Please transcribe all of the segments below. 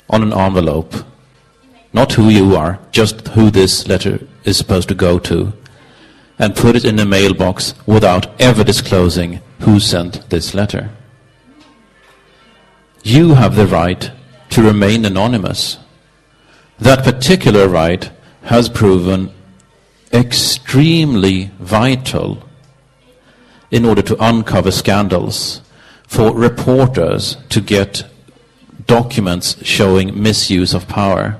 on an envelope, not who you are, just who this letter is supposed to go to, and put it in a mailbox without ever disclosing who sent this letter. You have the right to remain anonymous. That particular right has proven extremely vital in order to uncover scandals, for reporters to get documents showing misuse of power.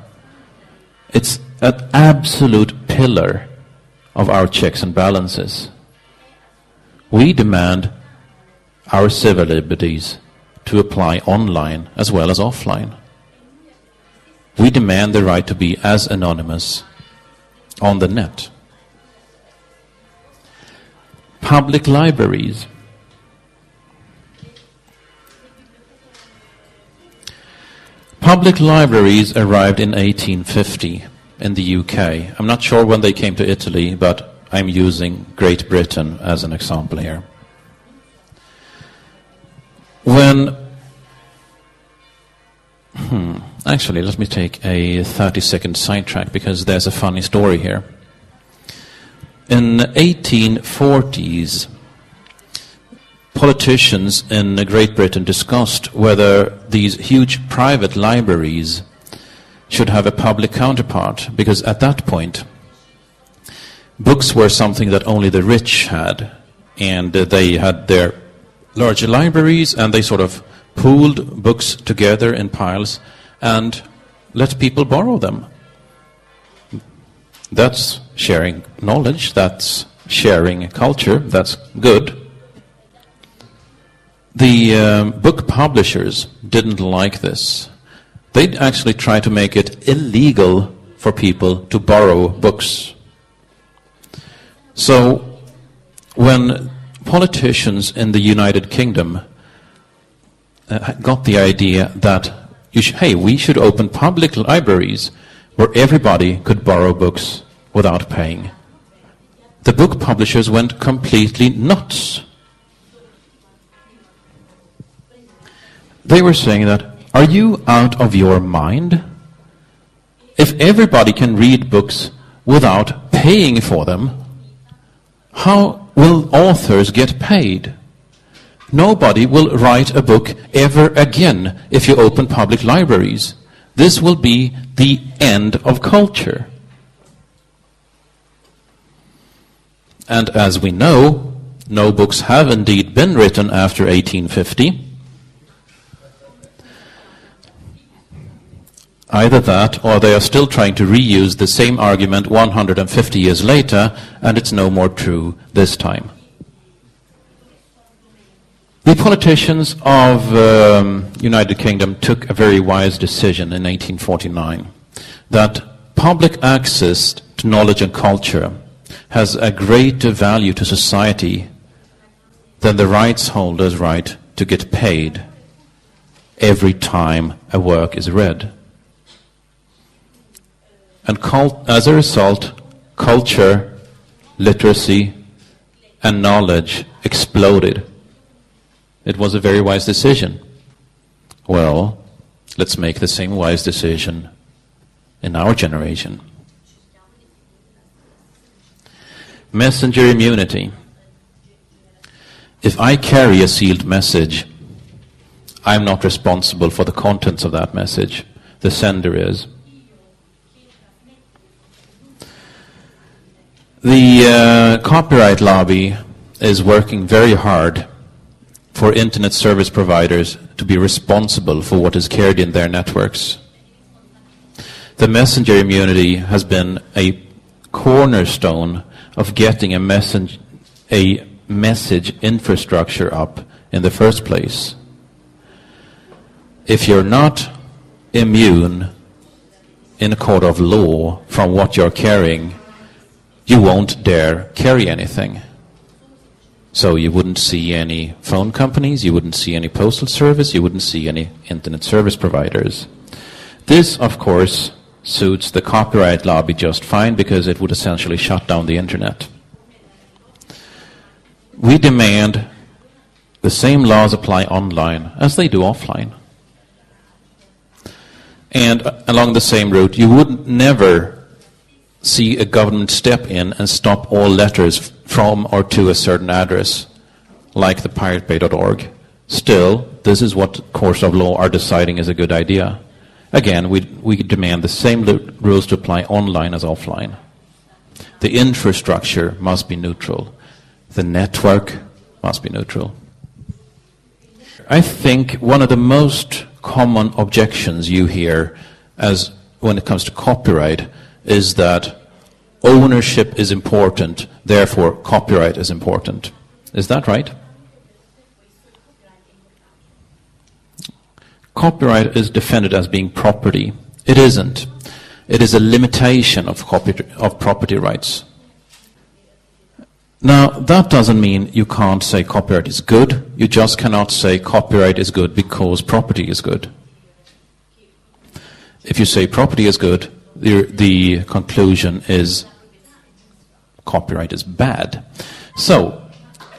It's an absolute pillar of our checks and balances. We demand our civil liberties to apply online as well as offline. We demand the right to be as anonymous on the net. Public libraries. Public libraries arrived in 1850 in the UK. I'm not sure when they came to Italy, but I'm using Great Britain as an example here. Actually, let me take a 30-second sidetrack because there's a funny story here. In the 1840s, politicians in Great Britain discussed whether these huge private libraries should have a public counterpart, because at that point, books were something that only the rich had, and they had their larger libraries, and they sort of pooled books together in piles and let people borrow them. That's sharing knowledge, that's sharing culture, that's good. The book publishers didn't like this. They'd actually try to make it illegal for people to borrow books. So when politicians in the United Kingdom got the idea that we should open public libraries where everybody could borrow books without paying, the book publishers went completely nuts. They were saying that, are you out of your mind? If everybody can read books without paying for them, how will authors get paid? Nobody will write a book ever again if you open public libraries. This will be the end of culture. And as we know, no books have indeed been written after 1850. Either that, or they are still trying to reuse the same argument 150 years later, and it's no more true this time. The politicians of United Kingdom took a very wise decision in 1849, that public access to knowledge and culture has a greater value to society than the rights holder's right to get paid every time a work is read. And as a result, culture, literacy, and knowledge exploded. It was a very wise decision. Well, let's make the same wise decision in our generation. Messenger immunity. If I carry a sealed message, I'm not responsible for the contents of that message. The sender is. The copyright lobby is working very hard for internet service providers to be responsible for what is carried in their networks. The messenger immunity has been a cornerstone of getting a message infrastructure up in the first place. If you're not immune in a court of law from what you're carrying, you won't dare carry anything. So you wouldn't see any phone companies, you wouldn't see any postal service, you wouldn't see any internet service providers. This, of course, suits the copyright lobby just fine because it would essentially shut down the internet. We demand the same laws apply online as they do offline. And along the same route, you would never see a government step in and stop all letters from or to a certain address, like the piratebay.org. Still, this is what courts of law are deciding is a good idea. Again, we demand the same rules to apply online as offline. The infrastructure must be neutral. The network must be neutral. I think one of the most common objections you hear as when it comes to copyright is that ownership is important, therefore copyright is important. Is that right? Copyright is defended as being property. It isn't. It is a limitation of property rights. Now, that doesn't mean you can't say copyright is good. You just cannot say copyright is good because property is good. If you say property is good, the conclusion is copyright is bad. So,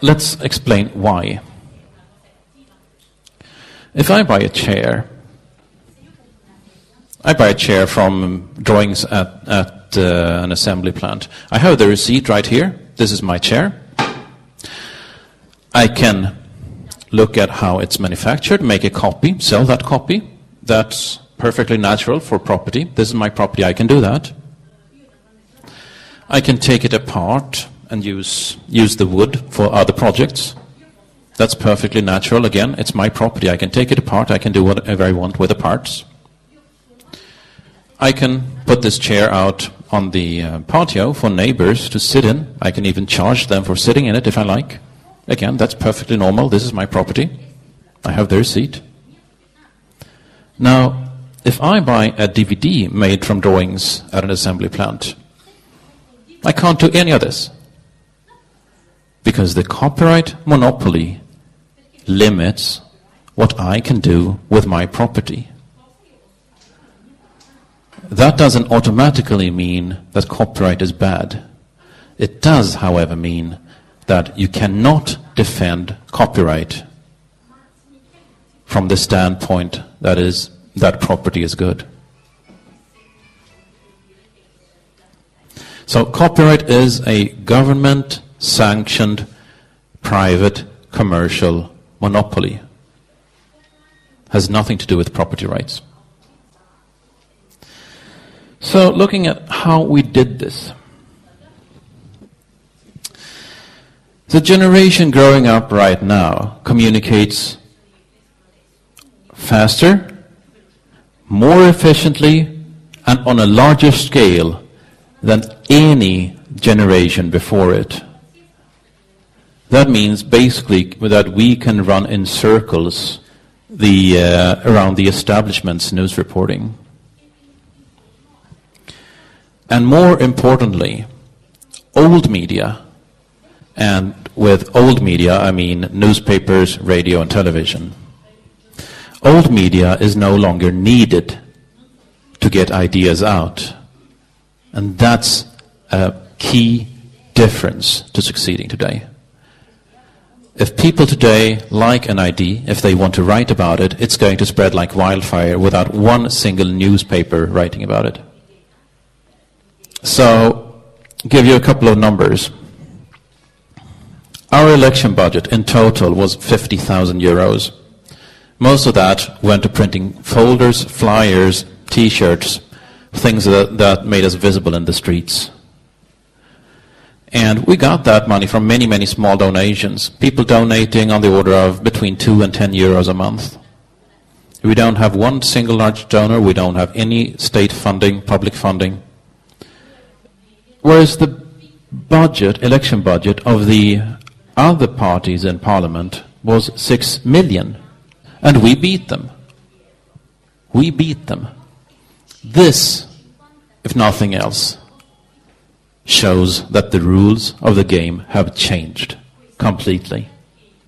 let's explain why. If I buy a chair from drawings at an assembly plant. I have the receipt right here. This is my chair. I can look at how it's manufactured, make a copy, sell that copy. That's perfectly natural for property. This is my property. I can do that. I can take it apart and use the wood for other projects. That's perfectly natural. Again, it's my property. I can take it apart. I can do whatever I want with the parts. I can put this chair out on the patio for neighbors to sit in. I can even charge them for sitting in it if I like. Again, that's perfectly normal. This is my property. I have the receipt. Now, if I buy a DVD made from drawings at an assembly plant, I can't do any of this because the copyright monopoly limits what I can do with my property. That doesn't automatically mean that copyright is bad. It does, however, mean that you cannot defend copyright from the standpoint that property is good. So copyright is a government-sanctioned, private, commercial monopoly. Has nothing to do with property rights. So looking at how we did this. The generation growing up right now communicates faster, more efficiently, and on a larger scale than any generation before it. That means basically that we can run in circles around the establishment's news reporting. And more importantly, old media, and with old media I mean newspapers, radio and television. Old media is no longer needed to get ideas out. And that's a key difference to succeeding today. If people today like an idea, if they want to write about it, it's going to spread like wildfire without one single newspaper writing about it. So, give you a couple of numbers. Our election budget in total was 50,000 euros. Most of that went to printing folders, flyers, T-shirts, things that made us visible in the streets. And we got that money from many, many small donations. People donating on the order of between 2 and 10 euros a month. We don't have one single large donor. We don't have any state funding, public funding. Whereas the budget, election budget of the other parties in parliament was 6 million. And we beat them. We beat them. This, if nothing else, shows that the rules of the game have changed completely.